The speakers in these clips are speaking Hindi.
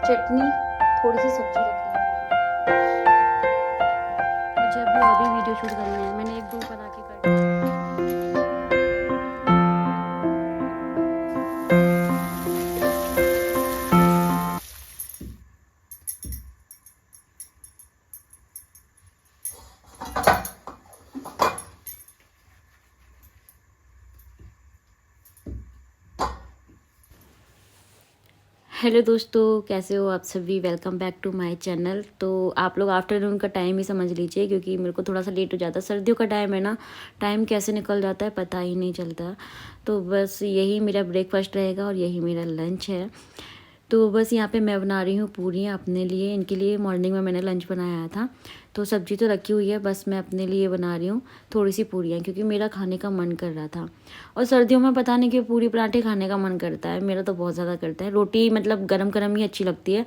चटनी, थोड़ी सी सब्जी रखी है। मुझे अभी और भी वीडियो शूट करना है, मैंने एक दो बना के कर दिया। हेलो दोस्तों, कैसे हो आप सभी। Welcome back to my channel. तो आप लोग आफ्टरनून का टाइम ही समझ लीजिए, क्योंकि मेरे को थोड़ा सा लेट हो जाता है। सर्दियों का टाइम है ना, टाइम कैसे निकल जाता है पता ही नहीं चलता। तो बस यही मेरा ब्रेकफास्ट रहेगा और यही मेरा लंच है। तो बस यहाँ पे मैं बना रही हूँ पूरियाँ अपने लिए। इनके लिए मॉर्निंग में मैंने लंच बनाया था, तो सब्जी तो रखी हुई है, बस मैं अपने लिए बना रही हूँ थोड़ी सी पूरियाँ, क्योंकि मेरा खाने का मन कर रहा था। और सर्दियों में पता नहीं क्यों पूरी पराठे खाने का मन करता है, मेरा तो बहुत ज़्यादा करता है। रोटी मतलब गरम गरम ही अच्छी लगती है,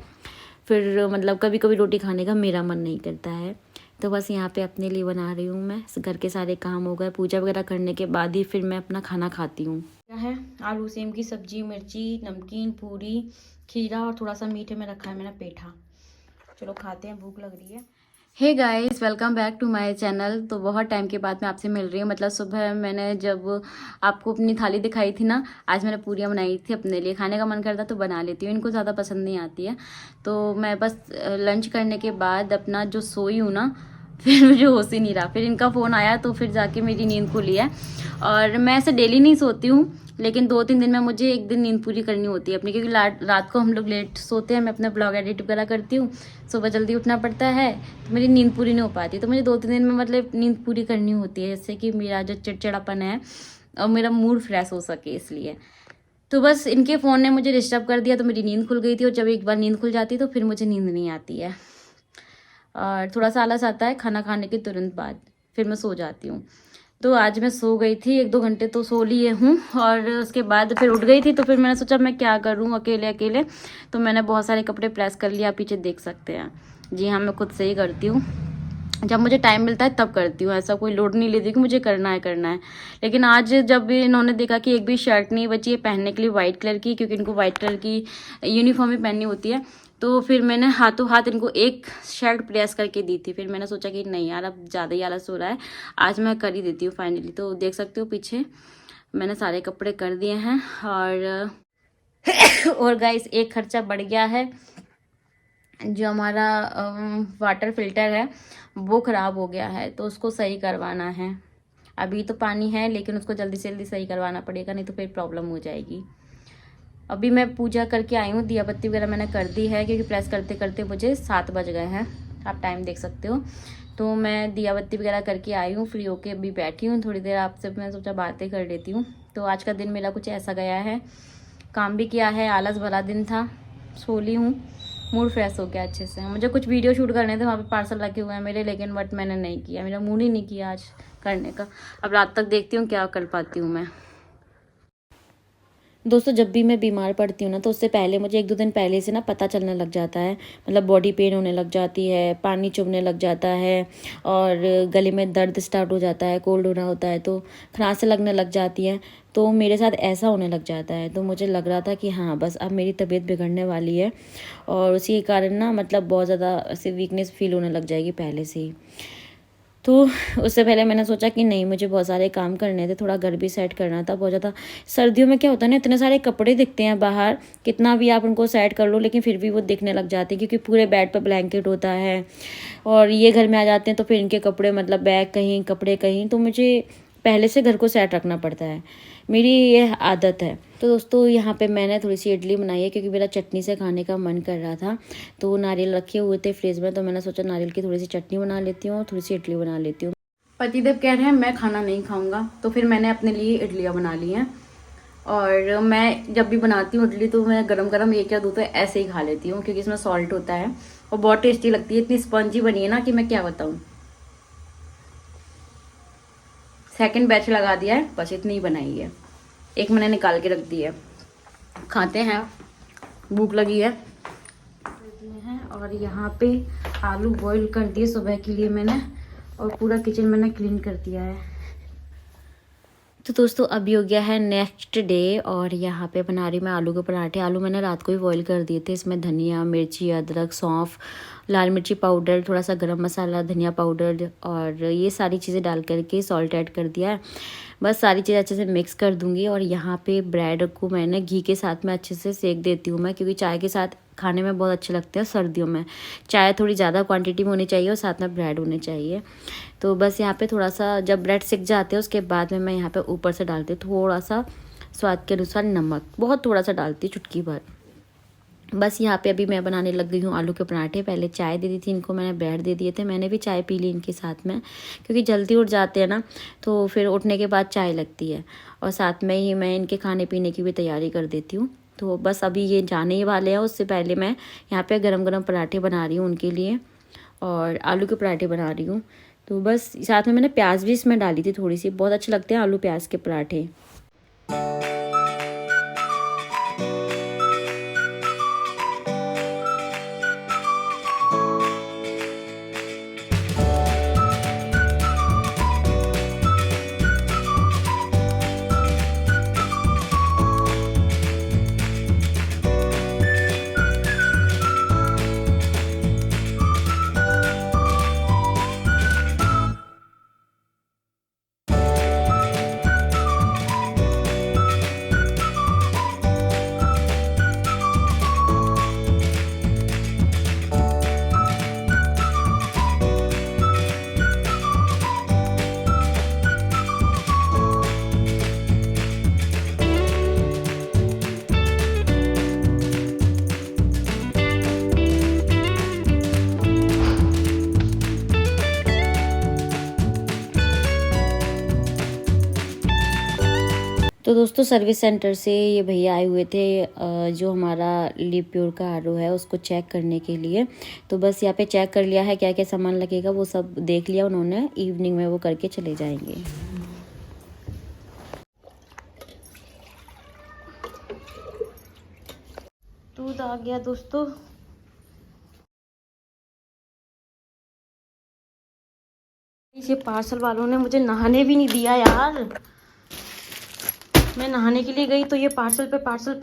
फिर मतलब कभी कभी रोटी खाने का मेरा मन नहीं करता है। तो बस यहाँ पे अपने लिए बना रही हूँ मैं। घर के सारे काम हो गए, पूजा वगैरह करने के बाद ही फिर मैं अपना खाना खाती हूँ। क्या है, आलू सेम की सब्जी, मिर्ची, नमकीन, पूरी, खीरा और थोड़ा सा मीठे में रखा है मैंने पेठा। चलो खाते हैं, भूख लग रही है। Hey guys, welcome back to my channel. तो बहुत टाइम के बाद मैं आपसे मिल रही हूँ। मतलब सुबह मैंने जब आपको अपनी थाली दिखाई थी ना, आज मैंने पूरियाँ बनाई थी अपने लिए। खाने का मन करता तो बना लेती हूँ, इनको ज़्यादा पसंद नहीं आती है। तो मैं बस लंच करने के बाद अपना जो सोई हूँ ना, फिर मुझे होश ही नहीं रहा। फिर इनका फ़ोन आया तो फिर जाके मेरी नींद खुली है। और मैं ऐसे डेली नहीं सोती हूँ, लेकिन 2-3 दिन में मुझे एक दिन नींद पूरी करनी होती है अपनी, क्योंकि रात को हम लोग लेट सोते हैं। मैं अपना ब्लॉग एडिट वगैरह करती हूँ, सुबह जल्दी उठना पड़ता है, तो मेरी नींद पूरी नहीं हो पाती। तो मुझे 2-3 दिन में मतलब नींद पूरी करनी होती है, जिससे कि मेरा जो चिड़चिड़ापन है और मेरा मूड फ्रेश हो सके, इसलिए। तो बस इनके फ़ोन ने मुझे डिस्टर्ब कर दिया, तो मेरी नींद खुल गई थी। और जब एक बार नींद खुल जाती है तो फिर मुझे नींद नहीं आती है, और थोड़ा सा आलस आता है खाना खाने के तुरंत बाद, फिर मैं सो जाती हूँ। तो आज मैं सो गई थी, 1-2 घंटे तो सो लिए हूँ, और उसके बाद फिर उठ गई थी। तो फिर मैंने सोचा मैं क्या करूँ अकेले अकेले, तो मैंने बहुत सारे कपड़े प्रेस कर लिया, आप पीछे देख सकते हैं। जी हाँ, मैं खुद से ही करती हूँ, जब मुझे टाइम मिलता है तब करती हूँ। ऐसा कोई लोड नहीं लेती कि मुझे करना है करना है। लेकिन आज जब इन्होंने देखा कि एक भी शर्ट नहीं बची है पहनने के लिए वाइट कलर की, क्योंकि इनको वाइट कलर की यूनिफॉर्म ही पहननी होती है, तो फिर मैंने हाथों हाथ इनको एक शर्ट प्रेस करके दी थी। फिर मैंने सोचा कि नहीं यार, अब ज़्यादा ही आलस हो रहा है, आज मैं कर ही देती हूँ फाइनली। तो देख सकते हो पीछे मैंने सारे कपड़े कर दिए हैं। और गाइस, एक खर्चा बढ़ गया है। जो हमारा वाटर फिल्टर है वो ख़राब हो गया है, तो उसको सही करवाना है। अभी तो पानी है, लेकिन उसको जल्दी से जल्दी सही करवाना पड़ेगा, नहीं तो फिर प्रॉब्लम हो जाएगी। अभी मैं पूजा करके आई हूँ, दिया बत्ती वगैरह मैंने कर दी है, क्योंकि प्रेस करते करते मुझे 7 बज गए हैं, आप टाइम देख सकते हो। तो मैं दिया बत्ती वगैरह करके आई हूँ, फ्री होके अभी बैठी हूँ थोड़ी देर आपसे। मैं सोचा बातें कर लेती हूँ। तो आज का दिन मेरा कुछ ऐसा गया है, काम भी किया है, आलस भरा दिन था, सो ली हूँ, मूड फ्रेश हो गया अच्छे से। मुझे कुछ वीडियो शूट करने थे, वहाँ पे पार्सल रखे हुए हैं मेरे, लेकिन बट मैंने नहीं किया, मेरा मूड ही नहीं किया आज करने का। अब रात तक देखती हूँ क्या कर पाती हूँ मैं। दोस्तों, जब भी मैं बीमार पड़ती हूँ ना, तो उससे पहले मुझे 1-2 दिन पहले से ना पता चलने लग जाता है। मतलब बॉडी पेन होने लग जाती है, पानी चुभने लग जाता है, और गले में दर्द स्टार्ट हो जाता है, कोल्ड होना होता है, तो खरांसें लगने लग जाती हैं। तो मेरे साथ ऐसा होने लग जाता है। तो मुझे लग रहा था कि हाँ बस अब मेरी तबीयत बिगड़ने वाली है, और उसी के कारण ना मतलब बहुत ज़्यादा ऐसे वीकनेस फील होने लग जाएगी पहले से ही। तो उससे पहले मैंने सोचा कि नहीं, मुझे बहुत सारे काम करने थे, थोड़ा घर भी सेट करना था बहुत ज़्यादा। सर्दियों में क्या होता है ना, इतने सारे कपड़े दिखते हैं बाहर, कितना भी आप उनको सेट कर लो, लेकिन फिर भी वो दिखने लग जाते हैं, क्योंकि पूरे बेड पर ब्लैंकेट होता है, और ये घर में आ जाते हैं तो फिर इनके कपड़े मतलब बैग कहीं, कपड़े कहीं, तो मुझे पहले से घर को सेट रखना पड़ता है, मेरी ये आदत है। तो दोस्तों, यहाँ पे मैंने थोड़ी सी इडली बनाई है, क्योंकि मेरा चटनी से खाने का मन कर रहा था। तो नारियल रखे हुए थे फ्रिज में, तो मैंने सोचा नारियल की थोड़ी सी चटनी बना लेती हूँ और थोड़ी सी इडली बना लेती हूँ। पतिदेव कह रहे हैं मैं खाना नहीं खाऊंगा, तो फिर मैंने अपने लिए इडलियाँ बना ली हैं। और मैं जब भी बनाती हूँ इडली, तो मैं गरम गरम 1 या 2 तो ऐसे ही खा लेती हूँ, क्योंकि इसमें सॉल्ट होता है और बहुत टेस्टी लगती है। इतनी स्पंजी बनी है ना कि मैं क्या बताऊँ। सेकंड बैच लगा दिया है, बस इतनी ही बनाई है, एक मैंने निकाल के रख दी है। खाते हैं, भूख लगी है। और यहाँ पे आलू बॉईल कर दिए सुबह के लिए मैंने, और पूरा किचन मैंने क्लीन कर दिया है। तो दोस्तों अभी हो गया है नेक्स्ट डे और यहाँ पे बना रही मैं आलू के पराठे। आलू मैंने रात को ही बॉईल कर दिए थे। इसमें धनिया, मिर्ची, अदरक, सौंफ, लाल मिर्ची पाउडर, थोड़ा सा गरम मसाला, धनिया पाउडर और ये सारी चीज़ें डाल करके सॉल्ट ऐड कर दिया है। बस सारी चीज़ें अच्छे से मिक्स कर दूँगी और यहाँ पे ब्रेड को मैंने घी के साथ में अच्छे से सेक देती हूँ मैं, क्योंकि चाय के साथ खाने में बहुत अच्छे लगते हैं सर्दियों में। चाय थोड़ी ज़्यादा क्वांटिटी में होनी चाहिए और साथ में ब्रेड होने चाहिए। तो बस यहाँ पे थोड़ा सा जब ब्रेड सिक जाते हैं उसके बाद में मैं यहाँ पे ऊपर से डालती हूँ थोड़ा सा स्वाद के अनुसार नमक, बहुत थोड़ा सा डालती हूँ, चुटकी भर। बस यहाँ पे अभी मैं बनाने लग गई हूँ आलू के पराठे। पहले चाय दे दी थी इनको, मैंने ब्रेड दे दिए थे। मैंने भी चाय पी ली इनके साथ में, क्योंकि जल्दी उठ जाते हैं ना, तो फिर उठने के बाद चाय लगती है और साथ में ही मैं इनके खाने पीने की भी तैयारी कर देती हूँ। तो बस अभी ये जाने ही वाले हैं, उससे पहले मैं यहाँ पे गरम गरम पराठे बना रही हूँ उनके लिए और आलू के पराठे बना रही हूँ। तो बस साथ में मैंने प्याज भी इसमें डाली थी थोड़ी सी, बहुत अच्छे लगते हैं आलू प्याज के पराठे। तो दोस्तों सर्विस सेंटर से ये भैया आए हुए थे जो हमारा लिप प्योर का आर ओ है उसको चेक करने के लिए। तो बस यहाँ पे चेक कर लिया है, क्या क्या सामान लगेगा वो सब देख लिया उन्होंने। इवनिंग में वो करके चले जाएंगे। दूध आ गया दोस्तों। इसे पार्सल वालों ने मुझे नहाने भी नहीं दिया यार। मैं नहाने के लिए गई तो ये पार्सल पे पार्सल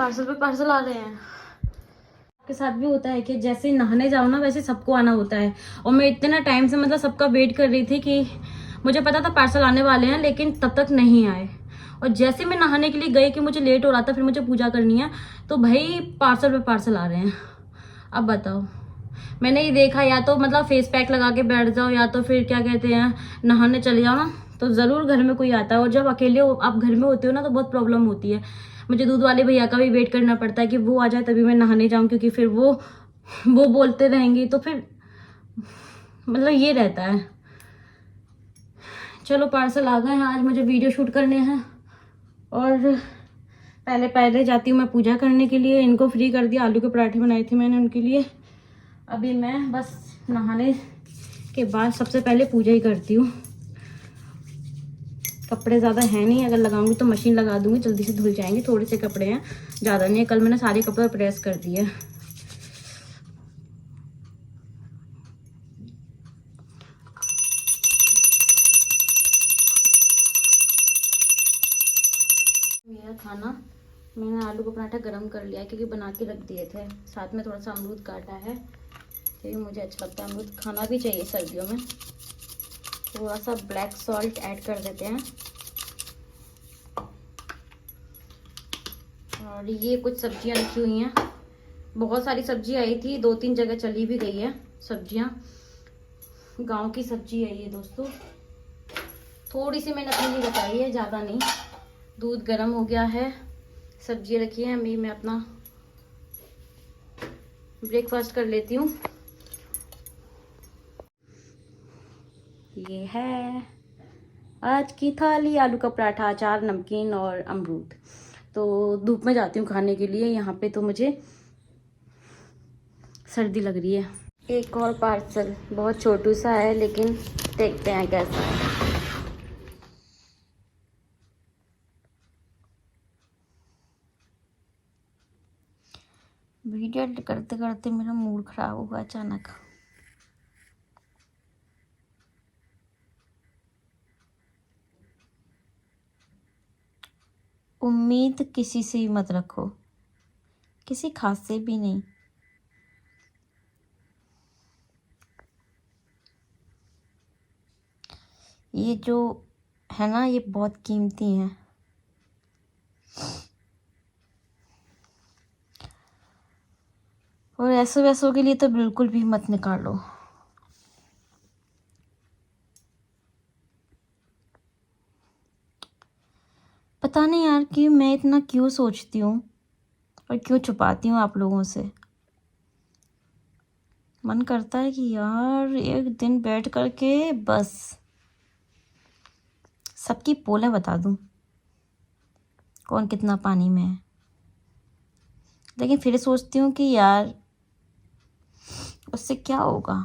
आ रहे हैं। आपके साथ भी होता है कि जैसे नहाने जाओ ना वैसे सबको आना होता है। और मैं इतना टाइम से मतलब सबका वेट कर रही थी कि मुझे पता था पार्सल आने वाले हैं, लेकिन तब तक नहीं आए। और जैसे मैं नहाने के लिए गई कि मुझे लेट हो रहा था, फिर मुझे पूजा करनी है, तो भाई पार्सल पे पार्सल आ रहे हैं। अब बताओ, मैंने ये देखा या तो मतलब फेस पैक लगा के बैठ जाओ या तो फिर क्या कहते हैं नहाने चले जाओ ना, तो ज़रूर घर में कोई आता है। और जब अकेले आप घर में होते हो ना तो बहुत प्रॉब्लम होती है। मुझे दूध वाले भैया का भी वेट करना पड़ता है कि वो आ जाए तभी मैं नहाने जाऊँ, क्योंकि फिर वो बोलते रहेंगे तो फिर मतलब ये रहता है। चलो पार्सल आ गए हैं, आज मुझे वीडियो शूट करने हैं और पहले जाती हूँ मैं पूजा करने के लिए। इनको फ्री कर दिया, आलू के पराठे बनाए थे मैंने उनके लिए। अभी मैं बस नहाने के बाद सबसे पहले पूजा ही करती हूँ। कपड़े ज़्यादा हैं नहीं, अगर लगाऊंगी तो मशीन लगा दूंगी, जल्दी से धुल जाएंगे। थोड़े से कपड़े हैं, ज़्यादा नहीं है। कल मैंने सारे कपड़े प्रेस कर दिए। मेरा खाना मैंने आलू का पराठा गरम कर लिया है, क्योंकि बना के रख दिए थे। साथ में थोड़ा सा अमरूद काटा है, क्योंकि मुझे अच्छा लगता है अमरूद, खाना भी चाहिए सर्दियों में। थोड़ा सा ब्लैक सॉल्ट ऐड कर देते हैं। और ये कुछ सब्जियां रखी हुई हैं, बहुत सारी सब्जी आई थी, 2-3 जगह चली भी गई है सब्जियां। गांव की सब्जी है ये दोस्तों। थोड़ी सी मैंने अपने लिए बताई है, ज़्यादा नहीं। दूध गर्म हो गया है, सब्जी रखी है। अभी मैं अपना ब्रेकफास्ट कर लेती हूँ। ये है आज की थाली, आलू का पराठा, अचार, नमकीन और अमरूद। तो धूप में जाती हूँ खाने के लिए। यहाँ पे तो मुझे सर्दी लग रही है। एक और पार्सल, बहुत छोटू सा है लेकिन देखते हैं कैसा है। वीडियो एडिट करते करते मेरा मूड खराब हुआ अचानक। उम्मीद किसी से ही मत रखो, किसी खास से भी नहीं। ये जो है ना, ये बहुत कीमती हैं। और ऐसे वैसों के लिए तो बिल्कुल भी मत निकालो। पता नहीं यार कि मैं इतना क्यों सोचती हूँ और क्यों छुपाती हूँ आप लोगों से। मन करता है कि यार एक दिन बैठ करके बस सबकी पोलें बता दूँ, कौन कितना पानी में है। लेकिन फिर सोचती हूँ कि यार उससे क्या होगा,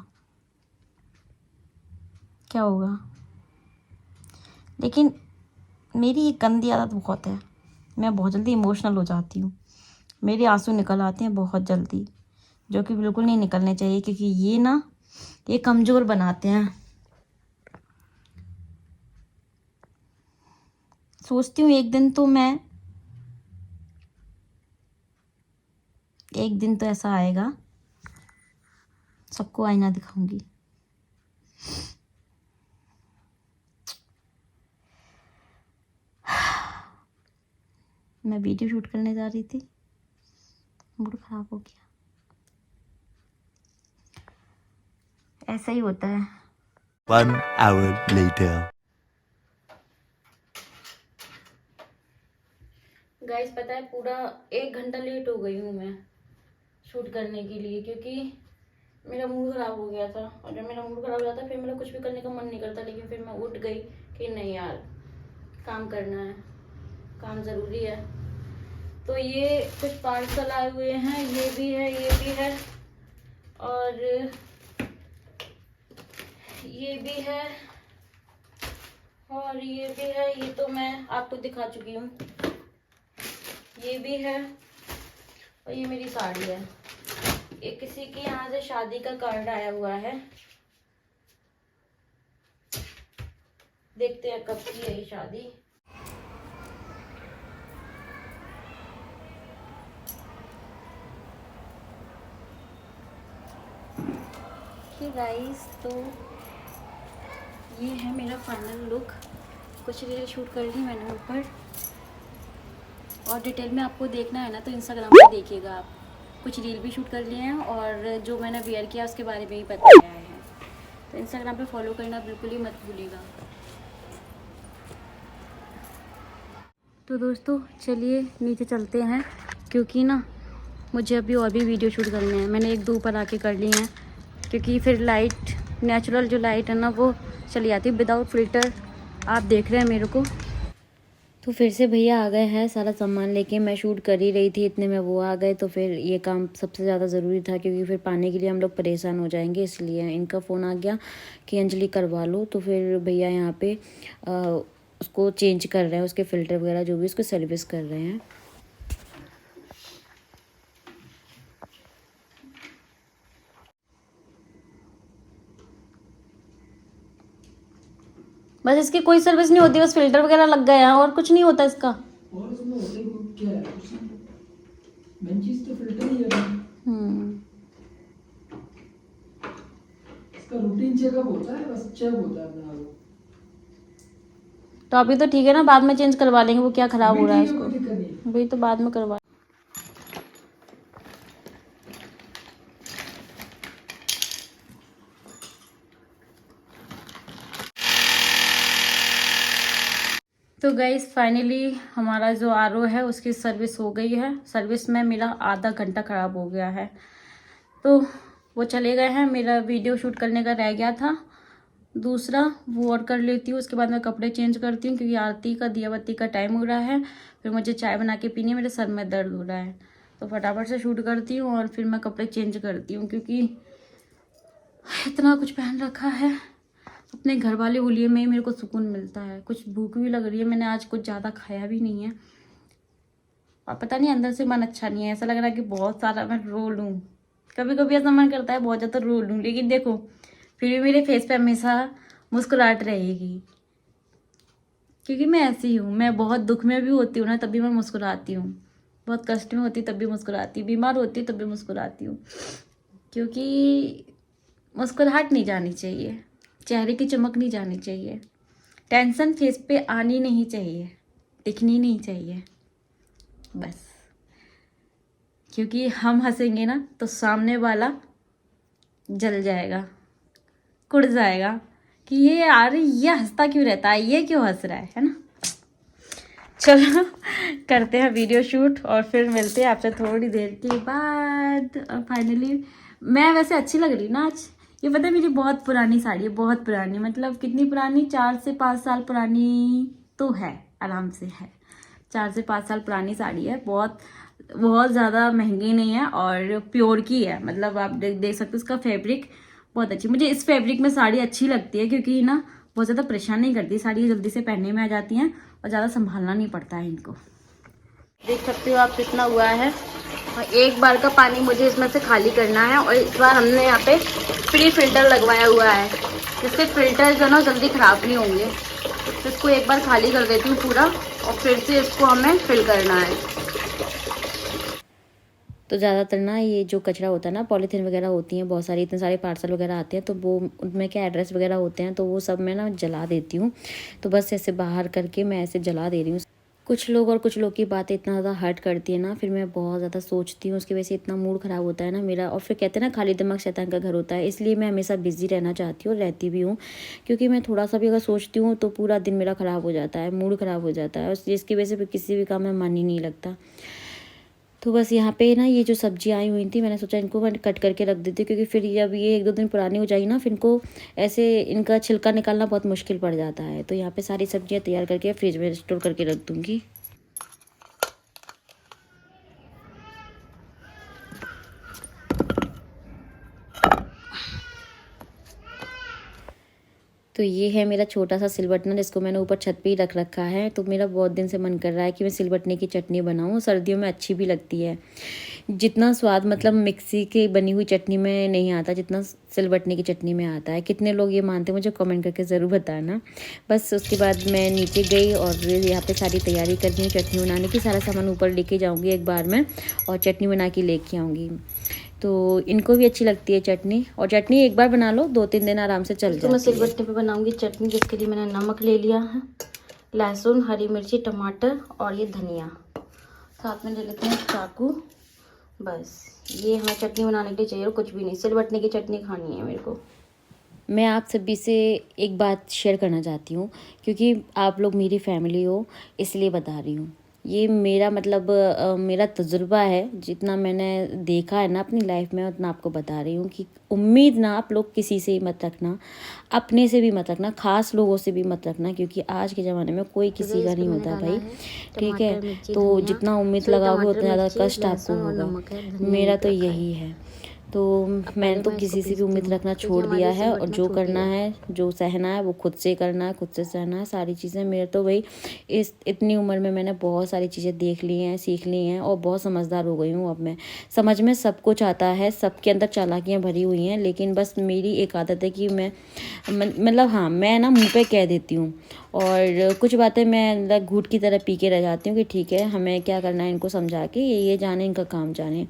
क्या होगा। लेकिन मेरी ये गंदी आदत बहुत है, मैं बहुत जल्दी इमोशनल हो जाती हूँ, मेरे आंसू निकल आते हैं बहुत जल्दी, जो कि बिल्कुल नहीं निकलने चाहिए, क्योंकि ये ना, ये कमज़ोर बनाते हैं। सोचती हूँ एक दिन तो ऐसा आएगा, सबको आईना दिखाऊंगी। मैं वीडियो शूट करने जा रही थी, मूड खराब हो गया। ऐसा ही होता है। 1 hour later. गाइस पता है, पूरा 1 घंटा लेट हो गई हूँ मैं शूट करने के लिए, क्योंकि मेरा मूड ख़राब हो गया था। और जब मेरा मूड ख़राब हो जाता है फिर मेरा कुछ भी करने का मन नहीं करता। लेकिन फिर मैं उठ गई कि नहीं यार, काम करना है, काम ज़रूरी है। तो ये कुछ पार्सल आए हुए हैं, ये भी है, ये भी है, और ये भी है, और ये भी है। ये तो मैं आपको दिखा चुकी हूँ। ये भी है, और ये मेरी साड़ी है। ये किसी के यहाँ से शादी का कार्ड आया हुआ है, देखते हैं कब की है ये शादी। गाइस, तो ये है मेरा फाइनल लुक। कुछ रील शूट कर ली मैंने ऊपर, और डिटेल में आपको देखना है ना तो इंस्टाग्राम पे देखिएगा आप। कुछ रील भी शूट कर लिए हैं, और जो मैंने वेयर किया उसके बारे में भी बताया है। तो इंस्टाग्राम पे फॉलो करना बिल्कुल ही मत भूलिएगा। तो दोस्तों चलिए नीचे चलते हैं, क्योंकि ना मुझे अभी और भी वीडियो शूट करने हैं। मैंने 1-2 ऊपर आके कर ली हैं, क्योंकि फिर लाइट, नेचुरल जो लाइट है ना वो चली आती है विदाउट फ़िल्टर। आप देख रहे हैं मेरे को। तो फिर से भैया आ गए हैं सारा सामान लेके। मैं शूट कर ही रही थी, इतने में वो आ गए। तो फिर ये काम सबसे ज़्यादा ज़रूरी था, क्योंकि फिर पाने के लिए हम लोग परेशान हो जाएंगे, इसलिए इनका फ़ोन आ गया कि अंजलि करवा लो। तो फिर भैया यहाँ पे उसको चेंज कर रहे हैं, उसके फ़िल्टर वगैरह जो भी, उसको सर्विस कर रहे हैं। बस इसकी कोई सर्विस नहीं होती, बस फ़िल्टर वगैरह लग गए हैं और कुछ नहीं होता इसका। और इसमें होते क्या है, कुछ मेन चीज तो फिल्टर ही है। इसका रूटीन चेकअप होता है, बस चेक होता है अपना। तो अभी तो ठीक है ना, बाद में चेंज करवा लेंगे। वो क्या ख़राब हो रहा है कोई उसको, दिक्कत नहीं। वही तो बाद में करवा। तो गाइस फाइनली हमारा जो आरओ है उसकी सर्विस हो गई है। सर्विस में मेरा आधा घंटा ख़राब हो गया है, तो वो चले गए हैं। मेरा वीडियो शूट करने का रह गया था दूसरा, वो और कर लेती हूँ। उसके बाद मैं कपड़े चेंज करती हूँ, क्योंकि आरती का दिया बत्ती का टाइम हो रहा है। फिर मुझे चाय बना के पीनी है, मेरे सर में दर्द हो रहा है। तो फटाफट से शूट करती हूँ और फिर मैं कपड़े चेंज करती हूँ, क्योंकि इतना कुछ पहन रखा है। अपने घर वाले होलिये में ही मेरे को सुकून मिलता है। कुछ भूख भी लग रही है, मैंने आज कुछ ज़्यादा खाया भी नहीं है, और पता नहीं अंदर से मन अच्छा नहीं है। ऐसा लग रहा है कि बहुत सारा मैं रो लूँ। कभी कभी ऐसा मन करता है बहुत ज़्यादा रो लूँ, लेकिन देखो फिर भी मेरे फेस पे हमेशा मुस्कुराहट रहेगी। क्योंकि मैं ऐसी हूँ, मैं बहुत दुख में भी होती हूँ ना, तभी मैं मुस्कुराती हूँ। बहुत कष्ट में होती तब भी मुस्कुराती हूँ, बीमार होती तब भी मुस्कुराती हूँ। क्योंकि मुस्कुराहट नहीं जानी चाहिए, चेहरे की चमक नहीं जानी चाहिए, टेंशन फेस पे आनी नहीं चाहिए, दिखनी नहीं चाहिए बस। क्योंकि हम हंसेंगे ना तो सामने वाला जल जाएगा, कुड़ जाएगा कि ये यार ये हंसता क्यों रहता है, ये क्यों हंस रहा है ना। चलो करते हैं वीडियो शूट और फिर मिलते हैं आपसे थोड़ी देर के बाद। और फाइनली मैं वैसे अच्छी लग रही ना आज। ये पता है मेरी बहुत पुरानी साड़ी है, बहुत पुरानी, मतलब कितनी पुरानी, 4 से 5 साल पुरानी तो है, आराम से है। 4 से 5 साल पुरानी साड़ी है, बहुत बहुत ज़्यादा महंगी नहीं है और प्योर की है। मतलब आप देख सकते हो इसका फैब्रिक बहुत अच्छी, मुझे इस फैब्रिक में साड़ी अच्छी लगती है क्योंकि ना बहुत ज़्यादा परेशान नहीं करती साड़ी, जल्दी से पहनने में आ जाती हैं और ज़्यादा संभालना नहीं पड़ता है इनको। देख सकते हो आप कितना हुआ है, और एक बार का पानी मुझे इसमें से खाली करना है। और इस बार हमने यहाँ पे फ्री फिल्टर लगवाया हुआ है, जिससे फिल्टर जो ना जल्दी ख़राब नहीं होंगे। तो इसको एक बार खाली कर देती हूँ पूरा और फिर से इसको हमें फिल करना है। तो ज़्यादातर ना ये जो कचरा होता है ना, पॉलीथीन वगैरह होती हैं बहुत सारी, इतने सारे पार्सल वगैरह आते हैं, तो वो उनमें क्या एड्रेस वगैरह होते हैं, तो वो सब मैं ना जला देती हूँ। तो बस ऐसे बाहर करके मैं ऐसे जला दे रही हूँ। कुछ लोग और कुछ लोग की बातें इतना ज़्यादा हर्ट करती है ना, फिर मैं बहुत ज़्यादा सोचती हूँ, उसकी वजह से इतना मूड ख़राब होता है ना मेरा। और फिर कहते हैं ना खाली दिमाग शैतान का घर होता है, इसलिए मैं हमेशा बिजी रहना चाहती हूँ और रहती भी हूँ। क्योंकि मैं थोड़ा सा भी अगर सोचती हूँ तो पूरा दिन मेरा ख़राब हो जाता है, मूड ख़राब हो जाता है, और जिसकी वजह से फिर किसी भी काम में मन ही नहीं लगता। तो बस यहाँ पे ना ये जो सब्जी आई हुई थी, मैंने सोचा इनको मैं कट करके रख देती हूँ, क्योंकि फिर जब ये 1-2 दिन पुरानी हो जाएगी ना, फिर इनको ऐसे इनका छिलका निकालना बहुत मुश्किल पड़ जाता है। तो यहाँ पे सारी सब्जियाँ तैयार करके फ्रिज में स्टोर करके रख दूँगी। तो ये है मेरा छोटा सा सिलबट्टा, जिसको मैंने ऊपर छत पे ही रख रखा है। तो मेरा बहुत दिन से मन कर रहा है कि मैं सिलबट्टे की चटनी बनाऊँ, सर्दियों में अच्छी भी लगती है। जितना स्वाद मतलब मिक्सी की बनी हुई चटनी में नहीं आता, जितना सिलबट्टे की चटनी में आता है। कितने लोग ये मानते हैं मुझे कमेंट करके ज़रूर बताना। बस उसके बाद मैं नीचे गई और यहाँ पे सारी तैयारी करनी है चटनी बनाने की। सारा सामान ऊपर लेके जाऊँगी एक बार में और चटनी बना के लेके आऊँगी। तो इनको भी अच्छी लगती है चटनी, और चटनी एक बार बना लो 2-3 दिन आराम से चल जाती है। मैं सिलबट्टे पे बनाऊँगी चटनी, जिसके लिए मैंने नमक ले लिया है, लहसुन, हरी मिर्ची, टमाटर और ये धनिया, साथ में ले लेते हैं चाकू। बस ये हमें चटनी बनाने के लिए चाहिए और कुछ भी नहीं, सिलबट्टे की चटनी खानी है मेरे को। मैं आप सभी से एक बात शेयर करना चाहती हूँ, क्योंकि आप लोग मेरी फैमिली हो इसलिए बता रही हूँ। ये मेरा मतलब मेरा तजुर्बा है, जितना मैंने देखा है ना अपनी लाइफ में उतना आपको बता रही हूँ। कि उम्मीद ना आप लोग किसी से ही मत रखना, अपने से भी मत रखना, ख़ास लोगों से भी मत रखना, क्योंकि आज के ज़माने में कोई किसी का नहीं होता भाई, ठीक है। तो जितना उम्मीद लगाओगे उतना ज़्यादा कष्ट आपको होगा, मेरा तो यही है। तो मैंने तो किसी से भी उम्मीद रखना छोड़ दिया है, और जो करना है, जो सहना है वो खुद से करना है, खुद से सहना है सारी चीज़ें। मेरे तो भाई इतनी उम्र में मैंने बहुत सारी चीज़ें देख ली हैं, सीख ली हैं, और बहुत समझदार हो गई हूँ अब मैं। समझ में सब कुछ आता है, सबके अंदर चालाकियाँ भरी हुई हैं, लेकिन बस मेरी एक आदत है कि मैं मतलब हाँ, मैं ना मुँह पे कह देती हूँ, और कुछ बातें मैं घूंट की तरह पी के रह जाती हूँ कि ठीक है हमें क्या करना है, इनको समझा के ये जाने, इनका काम जाने,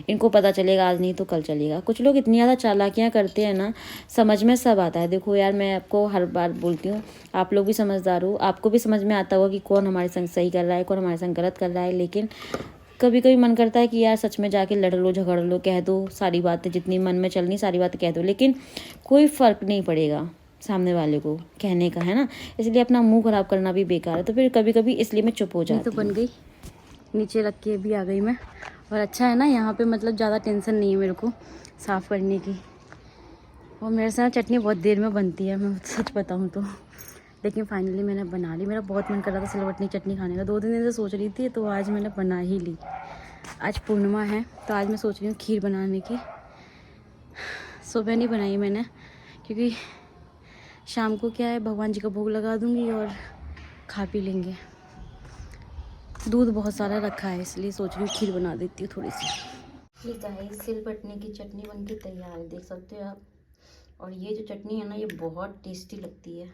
इनको पता चलेगा आज नहीं तो कल चलेगा। कुछ लोग इतनी ज़्यादा चालाकियाँ करते हैं ना, समझ में सब आता है। देखो यार, मैं आपको हर बार बोलती हूँ, आप लोग भी समझदार हो, आपको भी समझ में आता होगा कि कौन हमारे संग सही कर रहा है, कौन हमारे संग गलत कर रहा है। लेकिन कभी कभी मन करता है कि यार सच में जाके लड़ लो, झगड़ लो, कह दो सारी बातें, जितनी मन में चलनी सारी बातें कह दो, लेकिन कोई फ़र्क नहीं पड़ेगा सामने वाले को कहने का, है ना। इसलिए अपना मुंह खराब करना भी बेकार है। तो फिर कभी कभी इसलिए मैं चुप हो जाती हूँ। तो बन गई, नीचे रख के भी आ गई मैं, और अच्छा है ना यहाँ पे, मतलब ज़्यादा टेंशन नहीं है मेरे को साफ़ करने की। और मेरे साथ चटनी बहुत देर में बनती है, मैं सच बताऊँ तो, लेकिन फाइनली मैंने बना ली। मेरा बहुत मन कर रहा था सिलबट्टे की चटनी खाने का, 2-3 दिन से सोच रही थी, तो आज मैंने बना ही ली। आज पूर्णिमा है तो आज मैं सोच रही हूँ खीर बनाने की। सुबह नहीं बनाई मैंने, क्योंकि शाम को क्या है, भगवान जी का भोग लगा दूँगी और खा पी लेंगे। दूध बहुत सारा रखा है, इसलिए सोच रही हूँ खीर बना देती हूँ थोड़ी सी। ये गाइस, सिलबट्टे की चटनी बनके तैयार है, देख सकते हो आप। और ये जो चटनी है ना, ये बहुत टेस्टी लगती है।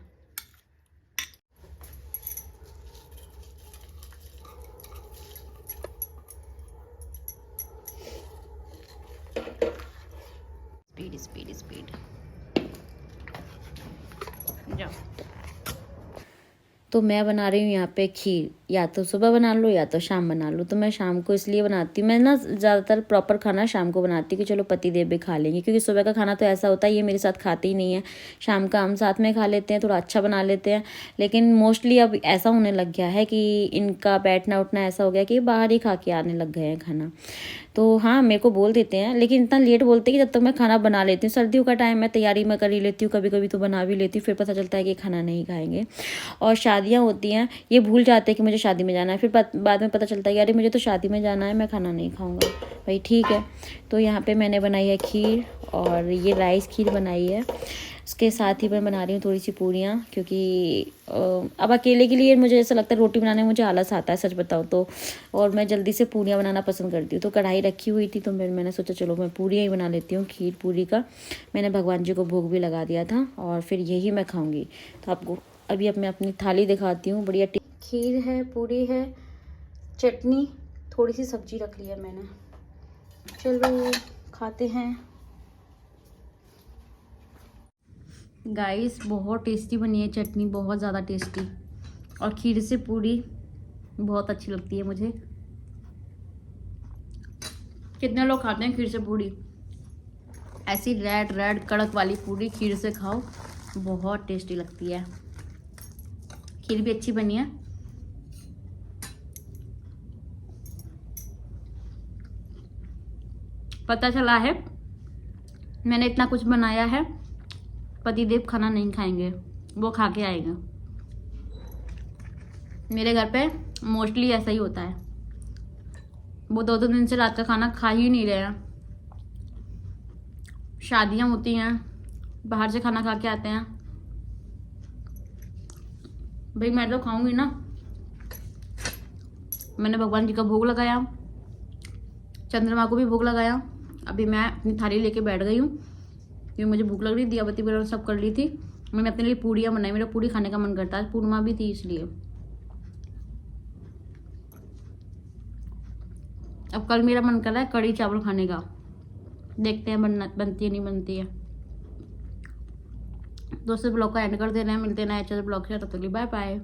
Speed speed speed. जाओ। तो मैं बना रही हूँ यहाँ पे खीर, या तो सुबह बना लो या तो शाम बना लो। तो मैं शाम को इसलिए बनाती हूँ, मैं ना ज़्यादातर प्रॉपर खाना शाम को बनाती हूँ कि चलो पति देव भी खा लेंगे, क्योंकि सुबह का खाना तो ऐसा होता है ये मेरे साथ खाते ही नहीं है। शाम का हम साथ में खा लेते हैं, थोड़ा अच्छा बना लेते हैं, लेकिन मोस्टली अब ऐसा होने लग गया है कि इनका बैठना उठना ऐसा हो गया कि बाहर ही खा के आने लग गए हैं खाना। तो हाँ, मेरे को बोल देते हैं, लेकिन इतना लेट बोलते हैं कि जब तक मैं खाना बना लेती हूँ। सर्दियों का टाइम मैं तैयारी में कर ही लेती हूँ, कभी कभी तो बना भी लेती हूँ, फिर पता चलता है कि खाना नहीं खाएंगे। और शादियाँ होती हैं, ये भूल जाते हैं कि मुझे शादी में जाना है, फिर बाद में पता चलता है कि अरे मुझे तो शादी में जाना है, मैं खाना नहीं खाऊंगा। भाई ठीक है। तो यहाँ पे मैंने बनाई है खीर, और ये राइस खीर बनाई है। उसके साथ ही मैं बना रही हूँ थोड़ी सी पूरियाँ, क्योंकि अब अकेले के लिए मुझे ऐसा लगता है रोटी बनाने में मुझे आलस आता है, सच बताऊँ तो। और मैं जल्दी से पूरियाँ बनाना पसंद करती हूँ। तो कढ़ाई रखी हुई थी, तो मैंने सोचा चलो मैं पूरियाँ ही बना लेती हूँ। खीर पूरी का मैंने भगवान जी को भोग भी लगा दिया था, और फिर यही मैं खाऊँगी। तो आपको अभी अब मैं अपनी थाली दिखाती हूँ। बढ़िया खीर है, पूरी है, चटनी, थोड़ी सी सब्जी रख ली है मैंने। चलो खाते हैं। गाइस बहुत टेस्टी बनी है चटनी, बहुत ज़्यादा टेस्टी, और खीर से पूरी बहुत अच्छी लगती है मुझे। कितने लोग खाते हैं खीर से पूरी? ऐसी रेड रेड कड़क वाली पूरी खीर से खाओ, बहुत टेस्टी लगती है। खीर भी अच्छी बनी है। पता चला है मैंने इतना कुछ बनाया है, पतिदेव खाना नहीं खाएंगे, वो खा के आएंगे। मेरे घर पे मोस्टली ऐसा ही होता है, वो 2 दिन से रात का खाना खा ही नहीं रहे हैं। शादियां होती हैं, बाहर से खाना खा के आते हैं, भाई मैं तो खाऊंगी ना। मैंने भगवान जी का भोग लगाया, चंद्रमा को भी भोग लगाया। अभी मैं अपनी थाली लेके बैठ गई हूँ, क्योंकि मुझे भूख लग रही थी, दियाबत्ती वगैरह सब कर ली थी। मैंने अपने लिए पूड़ियाँ बनाई, मेरा पूड़ी खाने का मन करता है, आज पूर्णिमा भी थी इसलिए। अब कल मेरा मन कर रहा है कढ़ी चावल खाने का, देखते हैं बनती है नहीं बनती है। दोस्तों ब्लॉग का एंड कर दे रहे हैं, मिलते हैं नए अच्छे ब्लॉग से, तब तक के लिए बाय बाय।